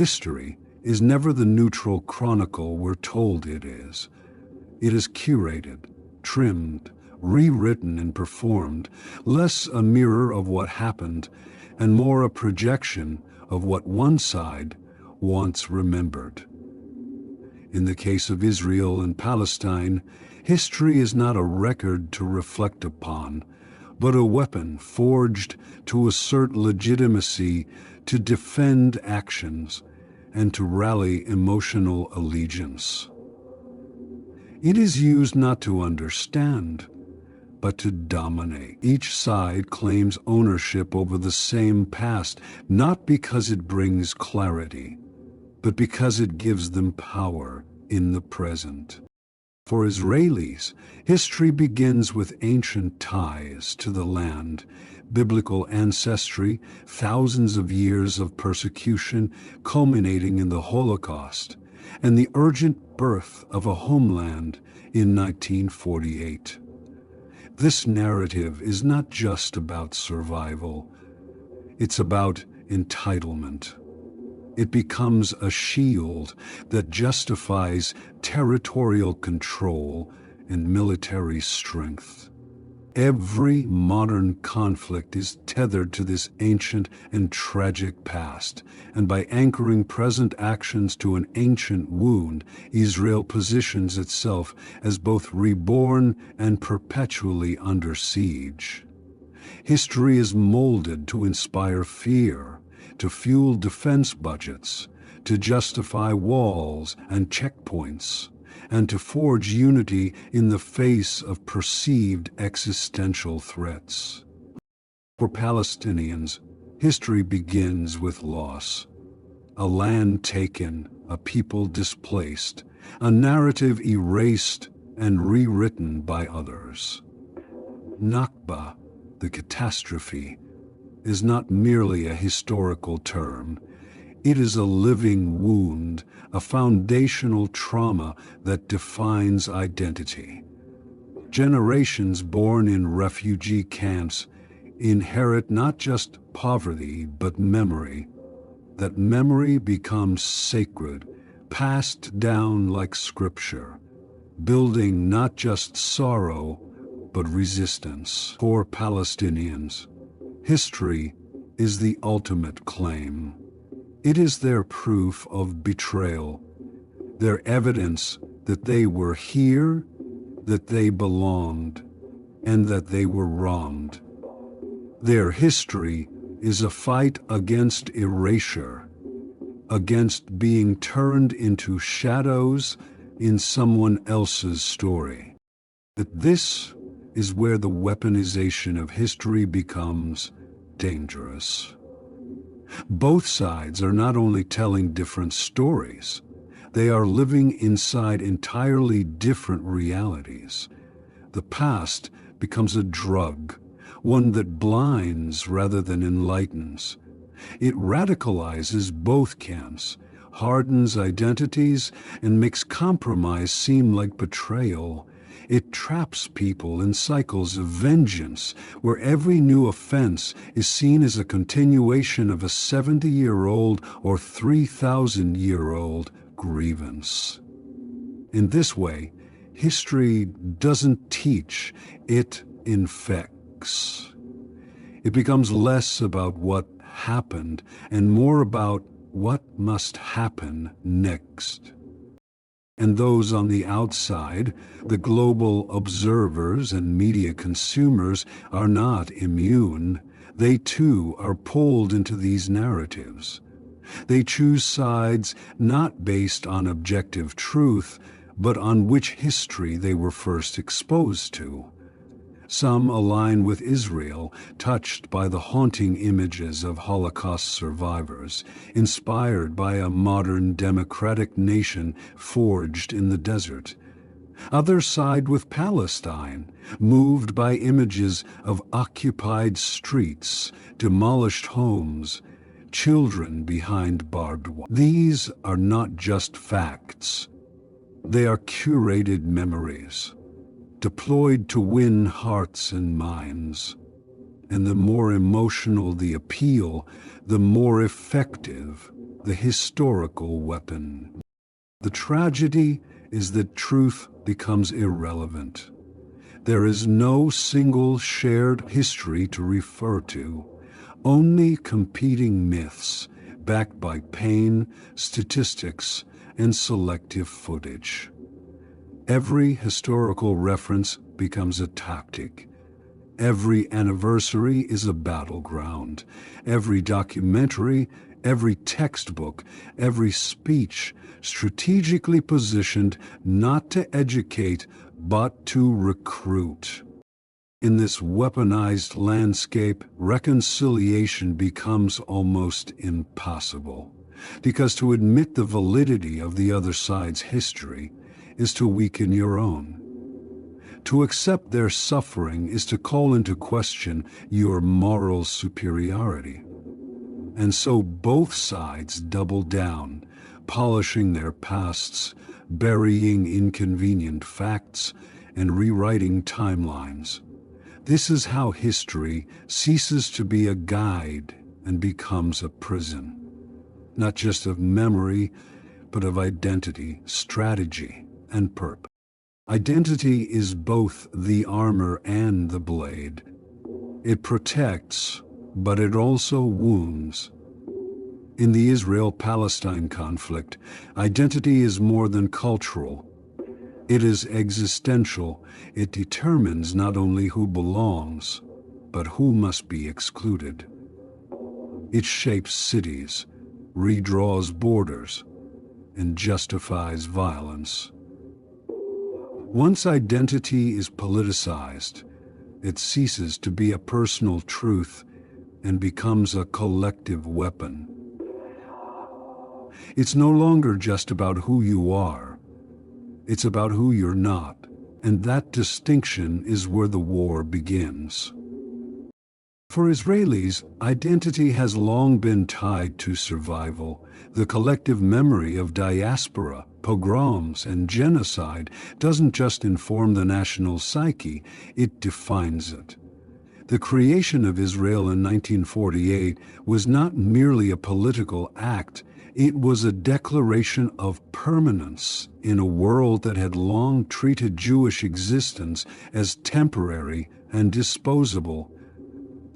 History is never the neutral chronicle we're told it is. It is curated, trimmed, rewritten and performed, less a mirror of what happened and more a projection of what one side once remembered. In the case of Israel and Palestine, history is not a record to reflect upon, but a weapon forged to assert legitimacy, to defend actions, and to rally emotional allegiance. It is used not to understand, but to dominate. Each side claims ownership over the same past, not because it brings clarity, but because it gives them power in the present. For Israelis, history begins with ancient ties to the land, biblical ancestry, thousands of years of persecution culminating in the Holocaust, and the urgent birth of a homeland in 1948. This narrative is not just about survival, it's about entitlement. It becomes a shield that justifies territorial control and military strength. Every modern conflict is tethered to this ancient and tragic past, and by anchoring present actions to an ancient wound, Israel positions itself as both reborn and perpetually under siege. History is molded to inspire fear, to fuel defense budgets, to justify walls and checkpoints, and to forge unity in the face of perceived existential threats. For Palestinians, history begins with loss. A land taken, a people displaced, a narrative erased and rewritten by others. Nakba, the catastrophe, is not merely a historical term. It is a living wound, a foundational trauma that defines identity. Generations born in refugee camps inherit not just poverty, but memory. That memory becomes sacred, passed down like scripture, building not just sorrow, but resistance. For Palestinians, history is the ultimate claim. It is their proof of betrayal, their evidence that they were here, that they belonged, and that they were wronged. Their history is a fight against erasure, against being turned into shadows in someone else's story. But this is where the weaponization of history becomes dangerous. Both sides are not only telling different stories, they are living inside entirely different realities. The past becomes a drug, one that blinds rather than enlightens. It radicalizes both camps, hardens identities, and makes compromise seem like betrayal. It traps people in cycles of vengeance, where every new offense is seen as a continuation of a 70-year-old or 3,000-year-old grievance. In this way, history doesn't teach, it infects. It becomes less about what happened and more about what must happen next. And those on the outside, the global observers and media consumers, are not immune. They too are pulled into these narratives. They choose sides not based on objective truth, but on which history they were first exposed to. Some align with Israel, touched by the haunting images of Holocaust survivors, inspired by a modern democratic nation forged in the desert. Others side with Palestine, moved by images of occupied streets, demolished homes, children behind barbed wire. These are not just facts. They are curated memories, deployed to win hearts and minds. And the more emotional the appeal, the more effective the historical weapon. The tragedy is that truth becomes irrelevant. There is no single shared history to refer to, only competing myths backed by pain, statistics, and selective footage. Every historical reference becomes a tactic. Every anniversary is a battleground. Every documentary, every textbook, every speech strategically positioned not to educate but to recruit. In this weaponized landscape, reconciliation becomes almost impossible, because to admit the validity of the other side's history is to weaken your own. To accept their suffering is to call into question your moral superiority. And so both sides double down, polishing their pasts, burying inconvenient facts, and rewriting timelines. This is how history ceases to be a guide and becomes a prison, not just of memory, but of identity, strategy, and purpose. Identity is both the armor and the blade. It protects, but it also wounds. In the Israel-Palestine conflict, identity is more than cultural. It is existential. It determines not only who belongs, but who must be excluded. It shapes cities, redraws borders, and justifies violence. Once identity is politicized, it ceases to be a personal truth and becomes a collective weapon. It's no longer just about who you are. It's about who you're not, and that distinction is where the war begins. For Israelis, identity has long been tied to survival. The collective memory of diaspora, pogroms, and genocide doesn't just inform the national psyche, it defines it. The creation of Israel in 1948 was not merely a political act, it was a declaration of permanence in a world that had long treated Jewish existence as temporary and disposable.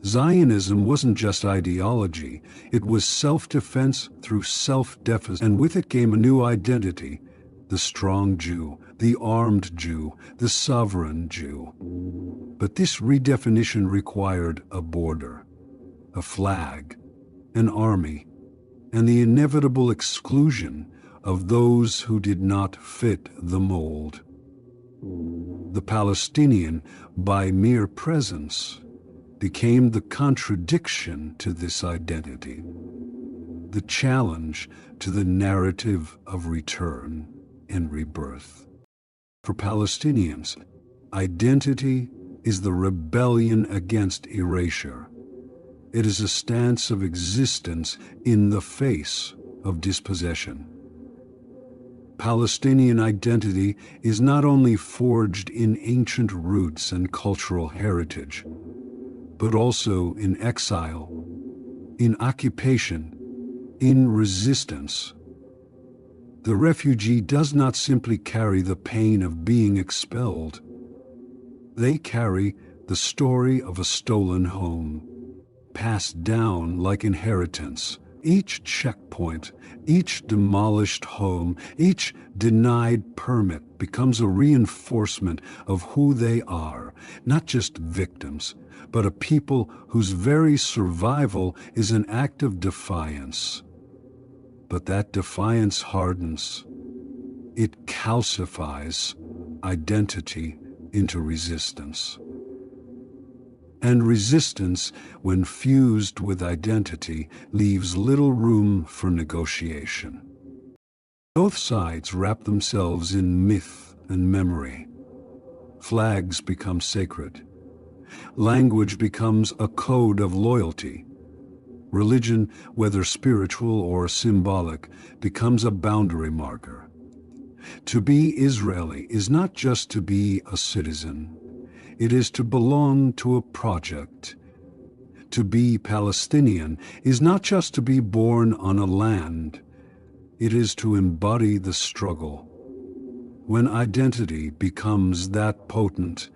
Zionism wasn't just ideology, it was self-defense through self-deficit, and with it came a new identity: the strong Jew, the armed Jew, the sovereign Jew. But this redefinition required a border, a flag, an army, and the inevitable exclusion of those who did not fit the mold. The Palestinian, by mere presence, became the contradiction to this identity, the challenge to the narrative of return and rebirth. For Palestinians, identity is the rebellion against erasure. It is a stance of existence in the face of dispossession. Palestinian identity is not only forged in ancient roots and cultural heritage, but also in exile, in occupation, in resistance. The refugee does not simply carry the pain of being expelled. They carry the story of a stolen home, passed down like inheritance. Each checkpoint, each demolished home, each denied permit becomes a reinforcement of who they are, not just victims, but a people whose very survival is an act of defiance. But that defiance hardens. It calcifies identity into resistance. And resistance, when fused with identity, leaves little room for negotiation. Both sides wrap themselves in myth and memory. Flags become sacred. Language becomes a code of loyalty. Religion, whether spiritual or symbolic, becomes a boundary marker. To be Israeli is not just to be a citizen. It is to belong to a project, To be Palestinian is not just to be born on a land, it is to embody the struggle. When identity becomes that potent,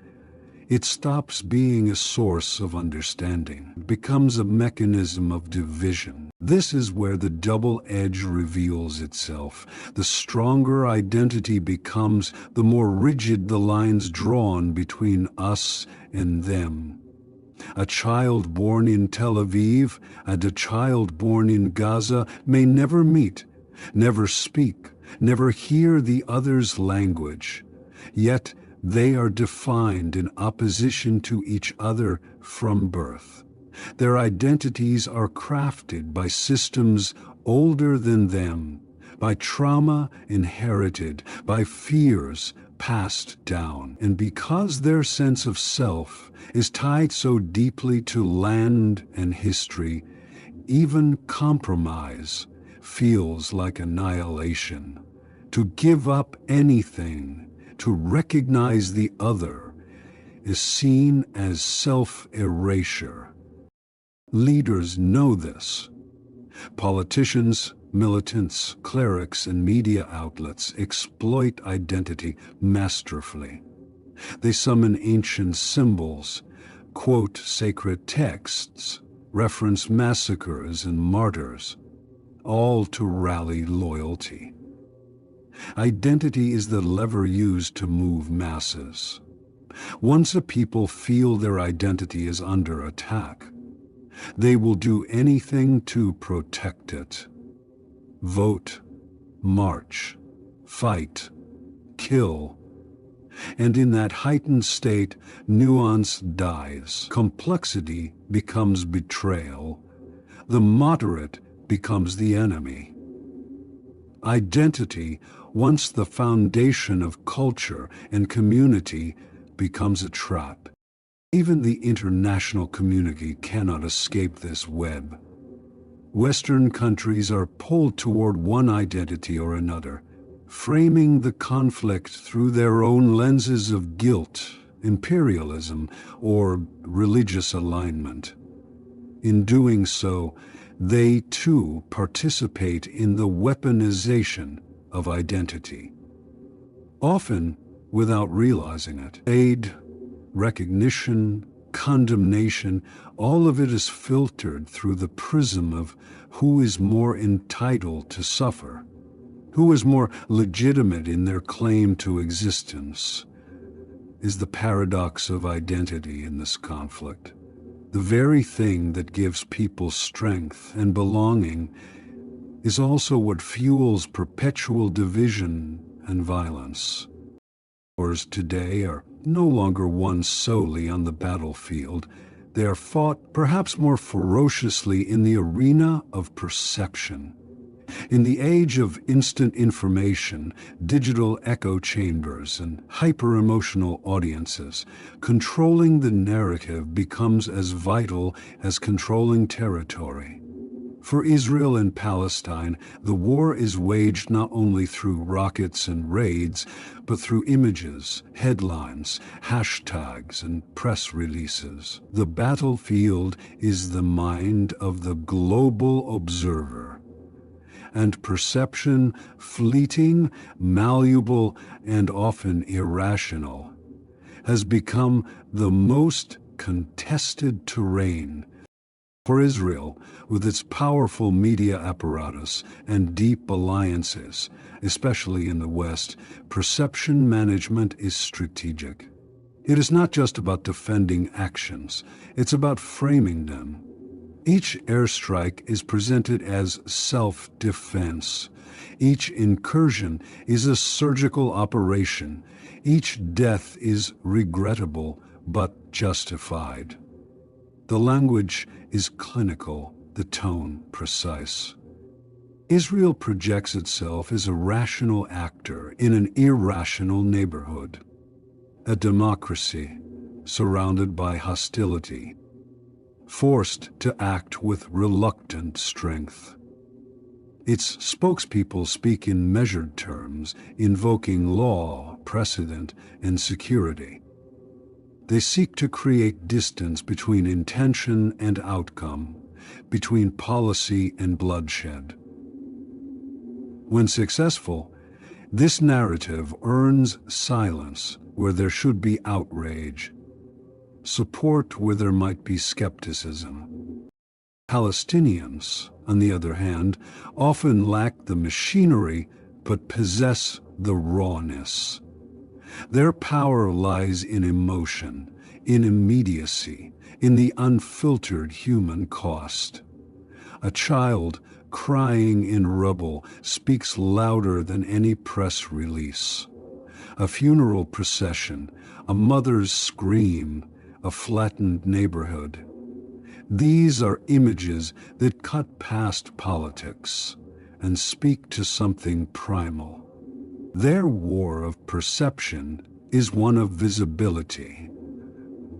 it stops being a source of understanding, it becomes a mechanism of division. This is where the double edge reveals itself. The stronger identity becomes, the more rigid the lines drawn between us and them. A child born in Tel Aviv and a child born in Gaza may never meet, never speak, never hear the other's language. Yet they are defined in opposition to each other from birth. Their identities are crafted by systems older than them, by trauma inherited, by fears passed down. And because their sense of self is tied so deeply to land and history, even compromise feels like annihilation. To give up anything, to recognize the other, is seen as self-erasure. Leaders know this. Politicians, militants, clerics, and media outlets exploit identity masterfully. They summon ancient symbols, quote sacred texts, reference massacres and martyrs, all to rally loyalty. Identity is the lever used to move masses. Once a people feel their identity is under attack, they will do anything to protect it. Vote, march, fight, kill. And in that heightened state, nuance dies. Complexity becomes betrayal. The moderate becomes the enemy. Identity, once the foundation of culture and community, becomes a trap. Even the international community cannot escape this web. Western countries are pulled toward one identity or another, framing the conflict through their own lenses of guilt, imperialism, or religious alignment. In doing so, they too participate in the weaponization of identity. Often without realizing it. Aid, recognition, condemnation, all of it is filtered through the prism of who is more entitled to suffer, who is more legitimate in their claim to existence. Is the paradox of identity in this conflict. The very thing that gives people strength and belonging is also what fuels perpetual division and violence. Wars today are no longer won solely on the battlefield. They are fought perhaps more ferociously in the arena of perception. In the age of instant information, digital echo chambers, and hyper-emotional audiences, controlling the narrative becomes as vital as controlling territory. For Israel and Palestine, the war is waged not only through rockets and raids, but through images, headlines, hashtags, and press releases. The battlefield is the mind of the global observer. And perception, fleeting, malleable, and often irrational, has become the most contested terrain. For Israel, with its powerful media apparatus and deep alliances, especially in the West, perception management is strategic. It is not just about defending actions, it's about framing them. Each airstrike is presented as self-defense. Each incursion is a surgical operation. Each death is regrettable but justified. The language is clinical, the tone precise. Israel projects itself as a rational actor in an irrational neighborhood, a democracy surrounded by hostility, forced to act with reluctant strength. Its spokespeople speak in measured terms, invoking law, precedent, and security. They seek to create distance between intention and outcome, between policy and bloodshed. When successful, this narrative earns silence where there should be outrage, support where there might be skepticism. Palestinians, on the other hand, often lack the machinery but possess the rawness. Their power lies in emotion, in immediacy, in the unfiltered human cost. A child crying in rubble speaks louder than any press release. A funeral procession, a mother's scream, a flattened neighborhood. These are images that cut past politics and speak to something primal. Their war of perception is one of visibility.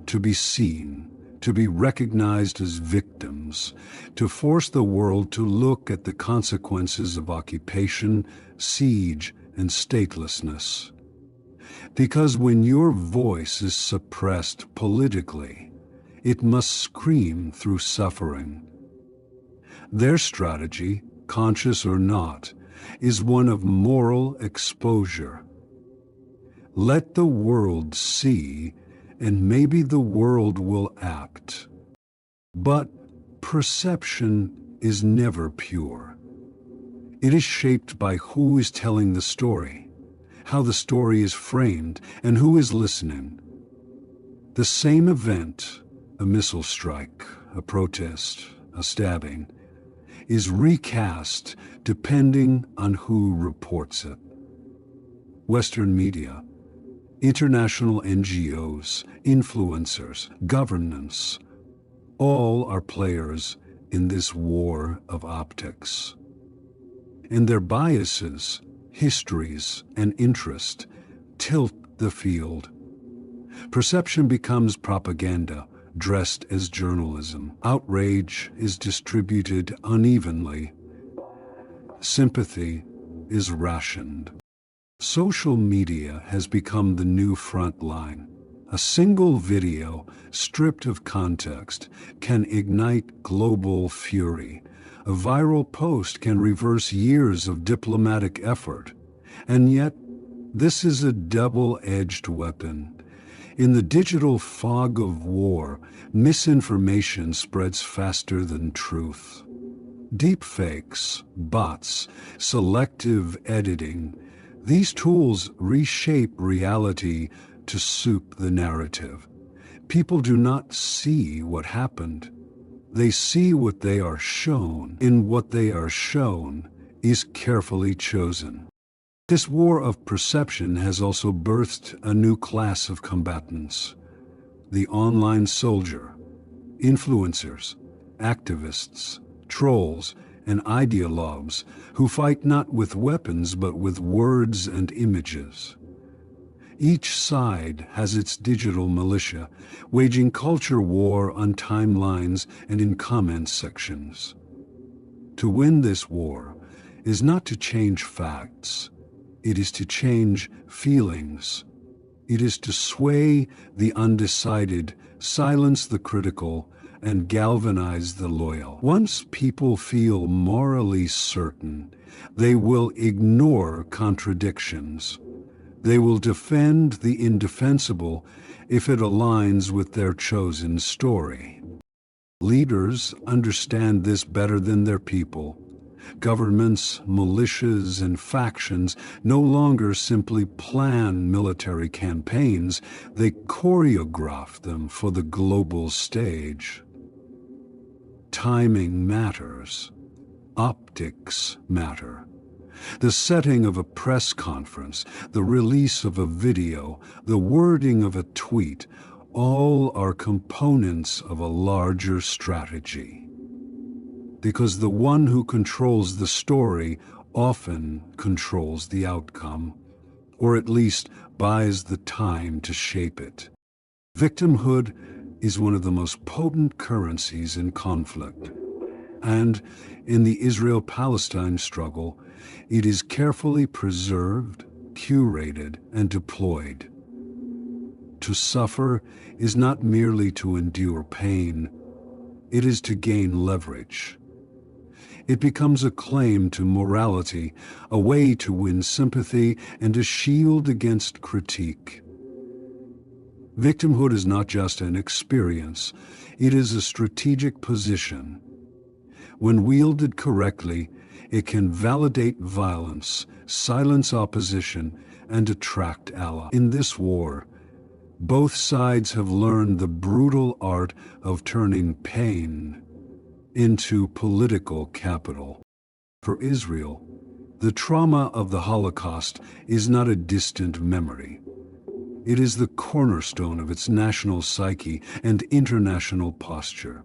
To be seen, to be recognized as victims, to force the world to look at the consequences of occupation, siege, and statelessness. Because when your voice is suppressed politically, it must scream through suffering. Their strategy, conscious or not, is one of moral exposure. Let the world see, and maybe the world will act. But perception is never pure. It is shaped by who is telling the story, how the story is framed, and who is listening. The same event, a missile strike, a protest, a stabbing, is recast depending on who reports it. Western media, international NGOs, influencers, governments, all are players in this war of optics. And their biases, histories, and interest tilt the field. Perception becomes propaganda, dressed as journalism. Outrage is distributed unevenly. Sympathy is rationed. Social media has become the new front line. A single video, stripped of context, can ignite global fury. A viral post can reverse years of diplomatic effort. And yet, this is a double-edged weapon. In the digital fog of war, misinformation spreads faster than truth. Deepfakes, bots, selective editing, these tools reshape reality to suit the narrative. People do not see what happened. They see what they are shown, and what they are shown is carefully chosen. This war of perception has also birthed a new class of combatants. The online soldier, influencers, activists, trolls, and ideologues who fight not with weapons but with words and images. Each side has its digital militia, waging culture war on timelines and in comment sections. To win this war is not to change facts. It is to change feelings. It is to sway the undecided, silence the critical, and galvanize the loyal. Once people feel morally certain, they will ignore contradictions. They will defend the indefensible if it aligns with their chosen story. Leaders understand this better than their people. Governments, militias, and factions no longer simply plan military campaigns, they choreograph them for the global stage. Timing matters. Optics matter. The setting of a press conference, the release of a video, the wording of a tweet, all are components of a larger strategy. Because the one who controls the story often controls the outcome, or at least buys the time to shape it. Victimhood is one of the most potent currencies in conflict. And in the Israel-Palestine struggle, it is carefully preserved, curated, and deployed. To suffer is not merely to endure pain, it is to gain leverage. It becomes a claim to morality, a way to win sympathy, and a shield against critique. Victimhood is not just an experience, it is a strategic position. When wielded correctly, it can validate violence, silence opposition, and attract allies. In this war, both sides have learned the brutal art of turning pain into political capital. For Israel, the trauma of the Holocaust is not a distant memory. It is the cornerstone of its national psyche and international posture.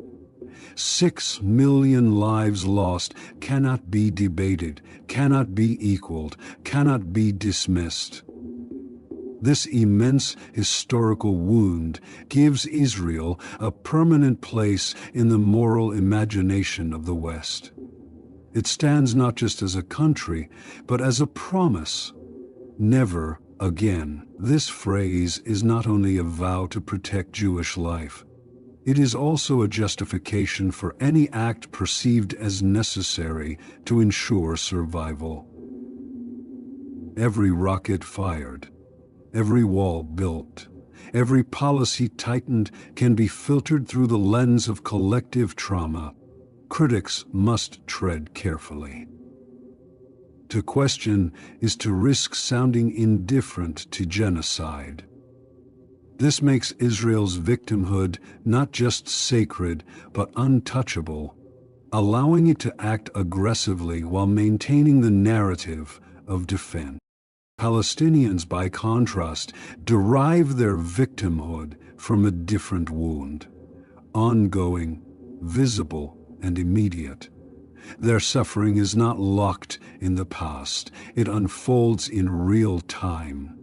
6 million lives lost cannot be debated, cannot be equaled, cannot be dismissed. This immense historical wound gives Israel a permanent place in the moral imagination of the West. It stands not just as a country, but as a promise. Never again. This phrase is not only a vow to protect Jewish life, it is also a justification for any act perceived as necessary to ensure survival. Every rocket fired, every wall built, every policy tightened can be filtered through the lens of collective trauma. Critics must tread carefully. To question is to risk sounding indifferent to genocide. This makes Israel's victimhood not just sacred, but untouchable, allowing it to act aggressively while maintaining the narrative of defense. Palestinians, by contrast, derive their victimhood from a different wound, ongoing, visible, and immediate. Their suffering is not locked in the past, it unfolds in real time.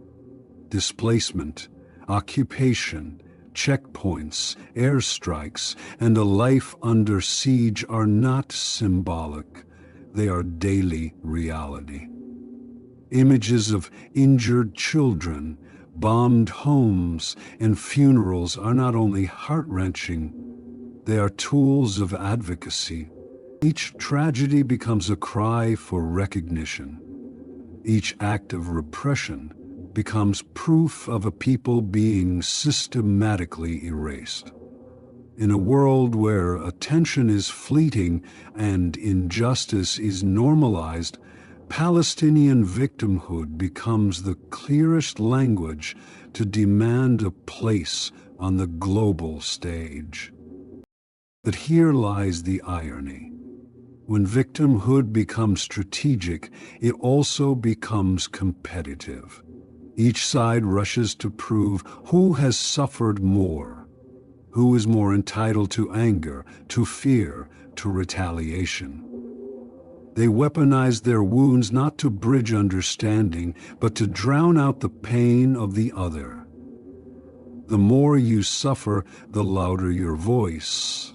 Displacement, occupation, checkpoints, airstrikes, and a life under siege are not symbolic, they are daily reality. Images of injured children, bombed homes, and funerals are not only heart-wrenching, they are tools of advocacy. Each tragedy becomes a cry for recognition. Each act of repression becomes proof of a people being systematically erased. In a world where attention is fleeting and injustice is normalized, Palestinian victimhood becomes the clearest language to demand a place on the global stage. But here lies the irony. When victimhood becomes strategic, it also becomes competitive. Each side rushes to prove who has suffered more, who is more entitled to anger, to fear, to retaliation. They weaponize their wounds not to bridge understanding, but to drown out the pain of the other. The more you suffer, the louder your voice.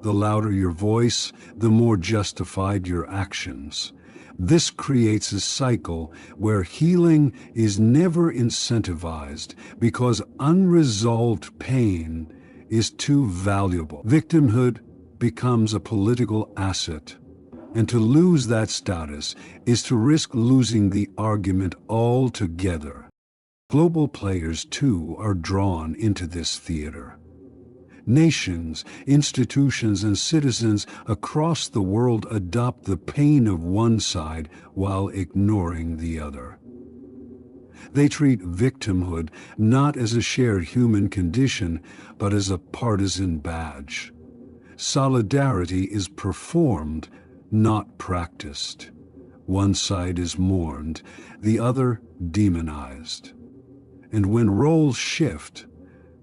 The louder your voice, the more justified your actions. This creates a cycle where healing is never incentivized because unresolved pain is too valuable. Victimhood becomes a political asset, and to lose that status is to risk losing the argument altogether. Global players, too, are drawn into this theater. Nations, institutions, and citizens across the world adopt the pain of one side while ignoring the other. They treat victimhood not as a shared human condition, but as a partisan badge. Solidarity is performed, not practiced. One side is mourned, the other demonized. And when roles shift,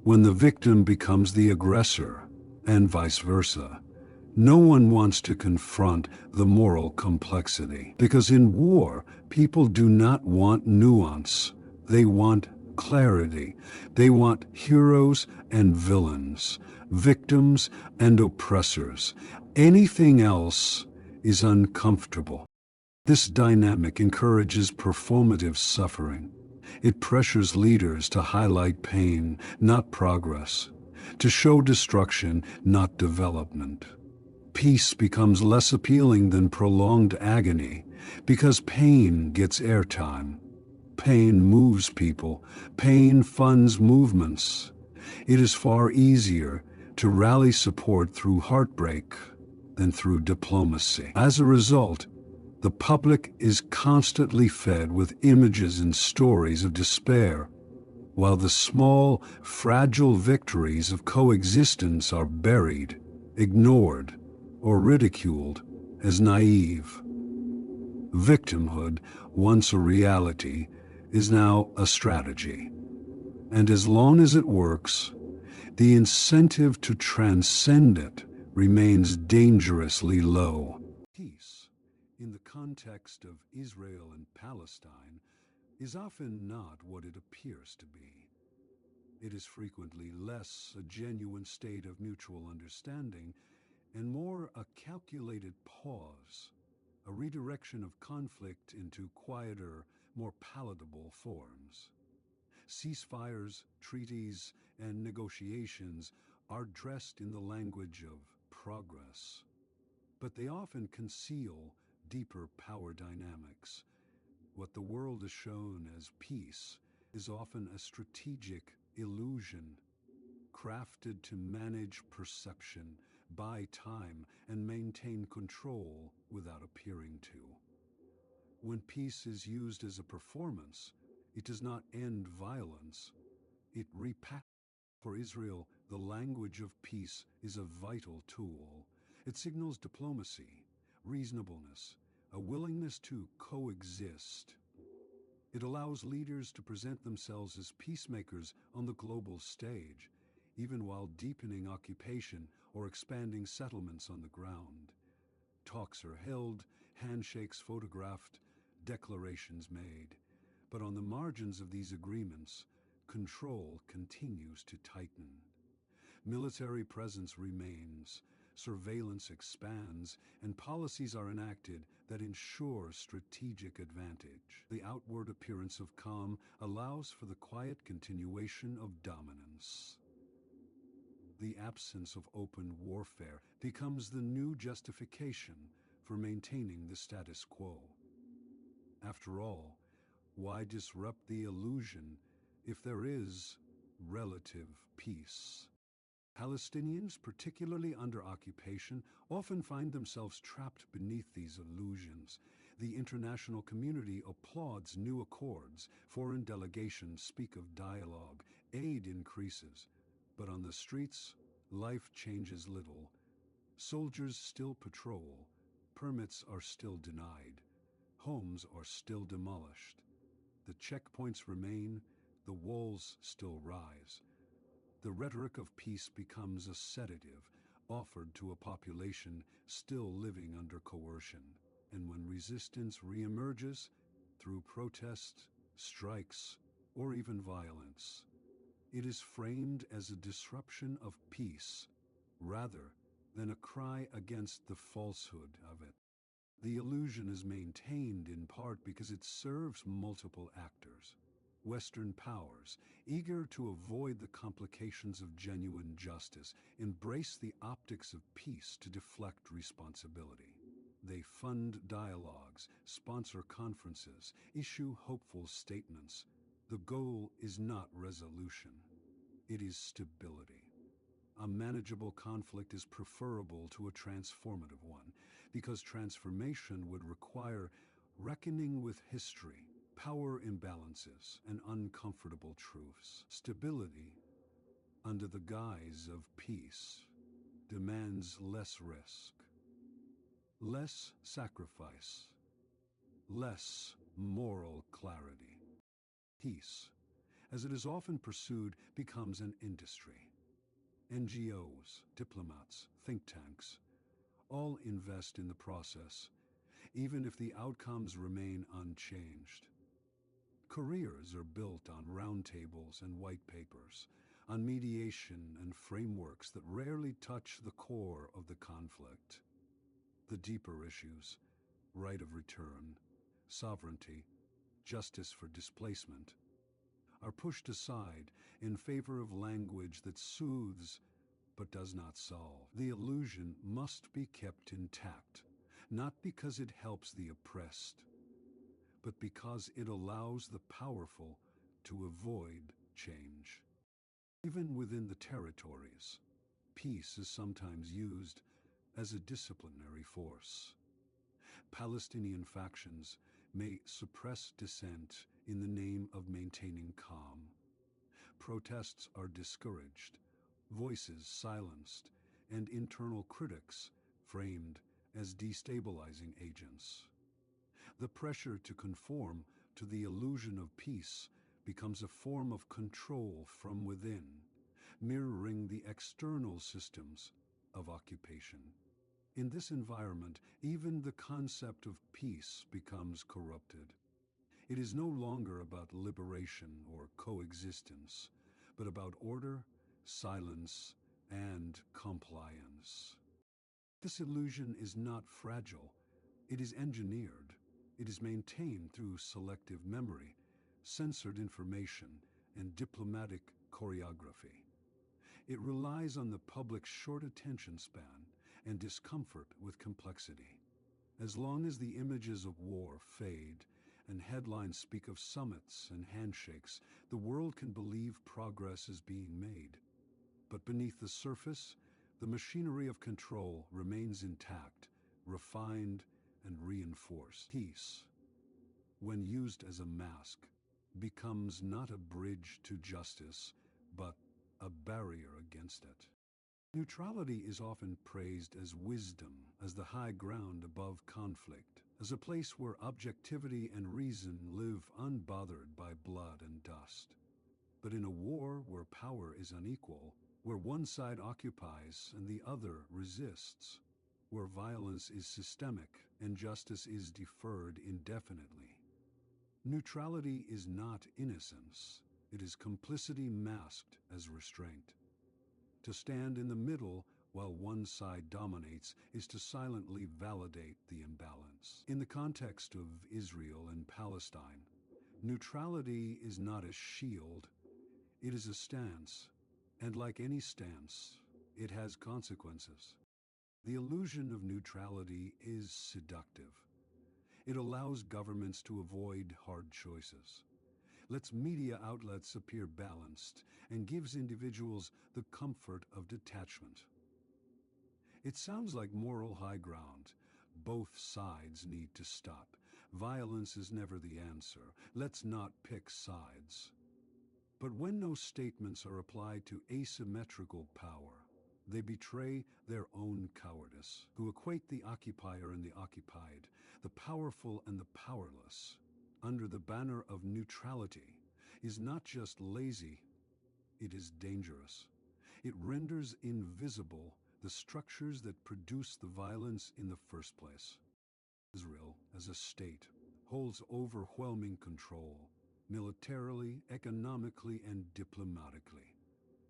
when the victim becomes the aggressor, and vice versa, no one wants to confront the moral complexity. Because in war, people do not want nuance. They want clarity. They want heroes and villains, victims and oppressors. Anything else is uncomfortable. This dynamic encourages performative suffering. It pressures leaders to highlight pain, not progress, to show destruction, not development. Peace becomes less appealing than prolonged agony because pain gets airtime. Pain moves people. Pain funds movements. It is far easier to rally support through heartbreak than through diplomacy. As a result, the public is constantly fed with images and stories of despair, while the small, fragile victories of coexistence are buried, ignored, or ridiculed as naive. Victimhood, once a reality, is now a strategy. And as long as it works, the incentive to transcend it remains dangerously low. Peace, in the context of Israel and Palestine, is often not what it appears to be. It is frequently less a genuine state of mutual understanding and more a calculated pause, a redirection of conflict into quieter, more palatable forms. Ceasefires, treaties, and negotiations are dressed in the language of progress, but they often conceal deeper power dynamics. What the world is shown as peace is often a strategic illusion, crafted to manage perception, buy time, and maintain control without appearing to. When peace is used as a performance, it does not end violence, it repackages. For Israel, the language of peace is a vital tool. It signals diplomacy, reasonableness, a willingness to coexist. It allows leaders to present themselves as peacemakers on the global stage, even while deepening occupation or expanding settlements on the ground. Talks are held, handshakes photographed, declarations made. But on the margins of these agreements, control continues to tighten. Military presence remains, surveillance expands, and policies are enacted that ensure strategic advantage. The outward appearance of calm allows for the quiet continuation of dominance. The absence of open warfare becomes the new justification for maintaining the status quo. After all, why disrupt the illusion if there is relative peace? Palestinians, particularly under occupation, often find themselves trapped beneath these illusions. The international community applauds new accords, foreign delegations speak of dialogue, aid increases. But on the streets, life changes little. Soldiers still patrol, permits are still denied, homes are still demolished. The checkpoints remain, the walls still rise. The rhetoric of peace becomes a sedative offered to a population still living under coercion. And when resistance reemerges through protest, strikes, or even violence, it is framed as a disruption of peace rather than a cry against the falsehood of it. The illusion is maintained in part because it serves multiple actors. Western powers, eager to avoid the complications of genuine justice, embrace the optics of peace to deflect responsibility. They fund dialogues, sponsor conferences, issue hopeful statements. The goal is not resolution, it is stability. A manageable conflict is preferable to a transformative one, because transformation would require reckoning with history, power imbalances, and uncomfortable truths. Stability, under the guise of peace, demands less risk, less sacrifice, less moral clarity. Peace, as it is often pursued, becomes an industry. NGOs, diplomats, think tanks, all invest in the process, even if the outcomes remain unchanged. Careers are built on roundtables and white papers, on mediation and frameworks that rarely touch the core of the conflict. The deeper issues, right of return, sovereignty, justice for displacement, are pushed aside in favor of language that soothes but does not solve. The illusion must be kept intact, not because it helps the oppressed, but because it allows the powerful to avoid change. Even within the territories, peace is sometimes used as a disciplinary force. Palestinian factions may suppress dissent in the name of maintaining calm. Protests are discouraged, voices silenced, and internal critics framed as destabilizing agents. The pressure to conform to the illusion of peace becomes a form of control from within, mirroring the external systems of occupation. In this environment, even the concept of peace becomes corrupted. It is no longer about liberation or coexistence, but about order, silence, and compliance. This illusion is not fragile. It is engineered. It is maintained through selective memory, censored information, and diplomatic choreography. It relies on the public's short attention span and discomfort with complexity. As long as the images of war fade and headlines speak of summits and handshakes, the world can believe progress is being made. But beneath the surface, the machinery of control remains intact, refined, and reinforced. Peace, when used as a mask, becomes not a bridge to justice, but a barrier against it. Neutrality is often praised as wisdom, as the high ground above conflict, as a place where objectivity and reason live unbothered by blood and dust. But in a war where power is unequal, where one side occupies and the other resists, where violence is systemic and justice is deferred indefinitely, neutrality is not innocence. It is complicity masked as restraint. To stand in the middle while one side dominates is to silently validate the imbalance. In the context of Israel and Palestine, neutrality is not a shield, it is a stance, and like any stance, it has consequences. The illusion of neutrality is seductive. It allows governments to avoid hard choices, lets media outlets appear balanced, and gives individuals the comfort of detachment. It sounds like moral high ground. Both sides need to stop. Violence is never the answer. Let's not pick sides. But when no statements are applied to asymmetrical power, they betray their own cowardice, who equate the occupier and the occupied, the powerful and the powerless, under the banner of neutrality, is not just lazy, it is dangerous. It renders invisible the structures that produce the violence in the first place. Israel, as a state, holds overwhelming control, militarily, economically, and diplomatically.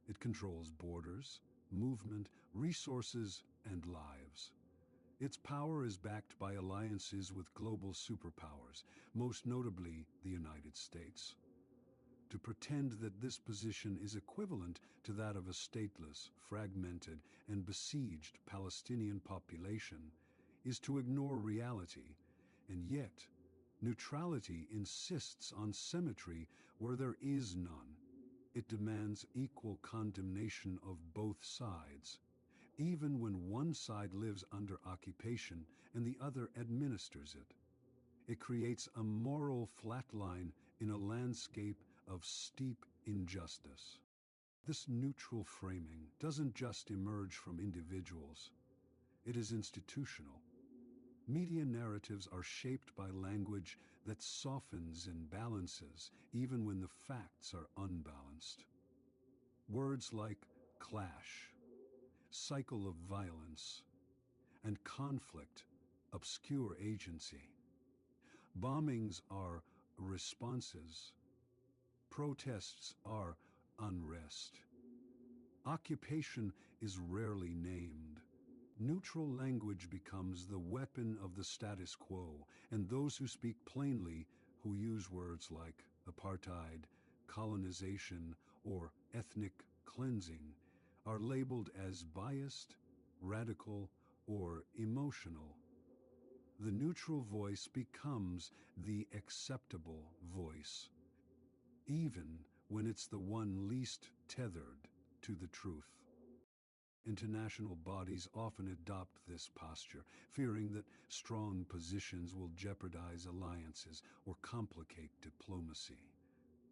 It controls borders, movement, resources, and lives. Its power is backed by alliances with global superpowers, most notably the United States. To pretend that this position is equivalent to that of a stateless, fragmented, and besieged Palestinian population is to ignore reality, and yet, neutrality insists on symmetry where there is none. It demands equal condemnation of both sides, even when one side lives under occupation and the other administers it. It creates a moral flatline in a landscape of steep injustice. This neutral framing doesn't just emerge from individuals. It is institutional. Media narratives are shaped by language that softens and balances even when the facts are unbalanced. Words like clash, cycle of violence, and conflict obscure agency. Bombings are responses. Protests are unrest. Occupation is rarely named. Neutral language becomes the weapon of the status quo, and those who speak plainly, who use words like apartheid, colonization, or ethnic cleansing are labeled as biased, radical, or emotional. The neutral voice becomes the acceptable voice, even when it's the one least tethered to the truth. International bodies often adopt this posture, fearing that strong positions will jeopardize alliances or complicate diplomacy.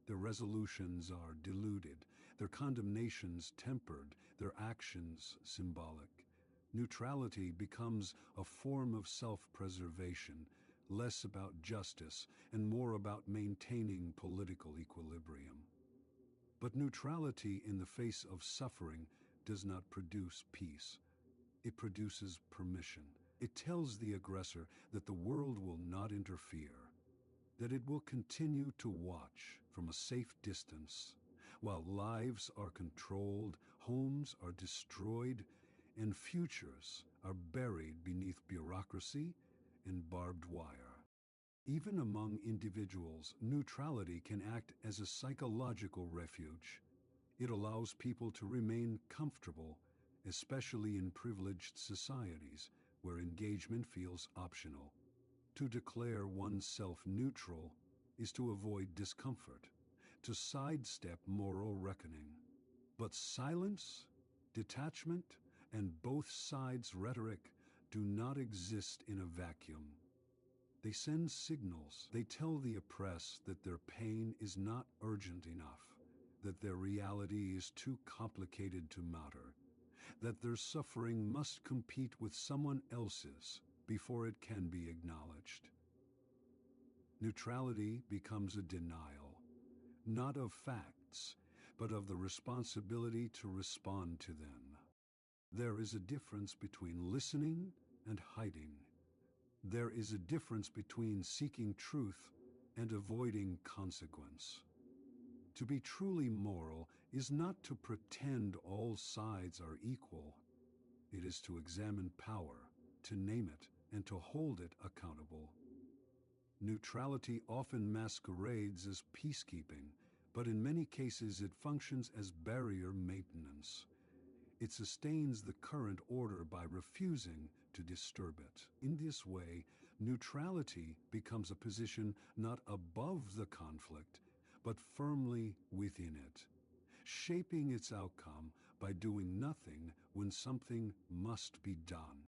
Their resolutions are diluted, their condemnations tempered, their actions symbolic. Neutrality becomes a form of self-preservation, less about justice and more about maintaining political equilibrium. But neutrality in the face of suffering does not produce peace. It produces permission. It tells the aggressor that the world will not interfere, that it will continue to watch from a safe distance while lives are controlled, homes are destroyed, and futures are buried beneath bureaucracy and barbed wire. Even among individuals, neutrality can act as a psychological refuge. It allows people to remain comfortable, especially in privileged societies where engagement feels optional. To declare oneself neutral is to avoid discomfort, to sidestep moral reckoning. But silence, detachment, and both sides' rhetoric do not exist in a vacuum. They send signals. They tell the oppressed that their pain is not urgent enough, that their reality is too complicated to matter, that their suffering must compete with someone else's before it can be acknowledged. Neutrality becomes a denial, not of facts, but of the responsibility to respond to them. There is a difference between listening and hiding. There is a difference between seeking truth and avoiding consequence. To be truly moral is not to pretend all sides are equal. It is to examine power, to name it, and to hold it accountable. Neutrality often masquerades as peacekeeping, but in many cases it functions as barrier maintenance. It sustains the current order by refusing to disturb it. In this way, neutrality becomes a position not above the conflict, but firmly within it, shaping its outcome by doing nothing when something must be done.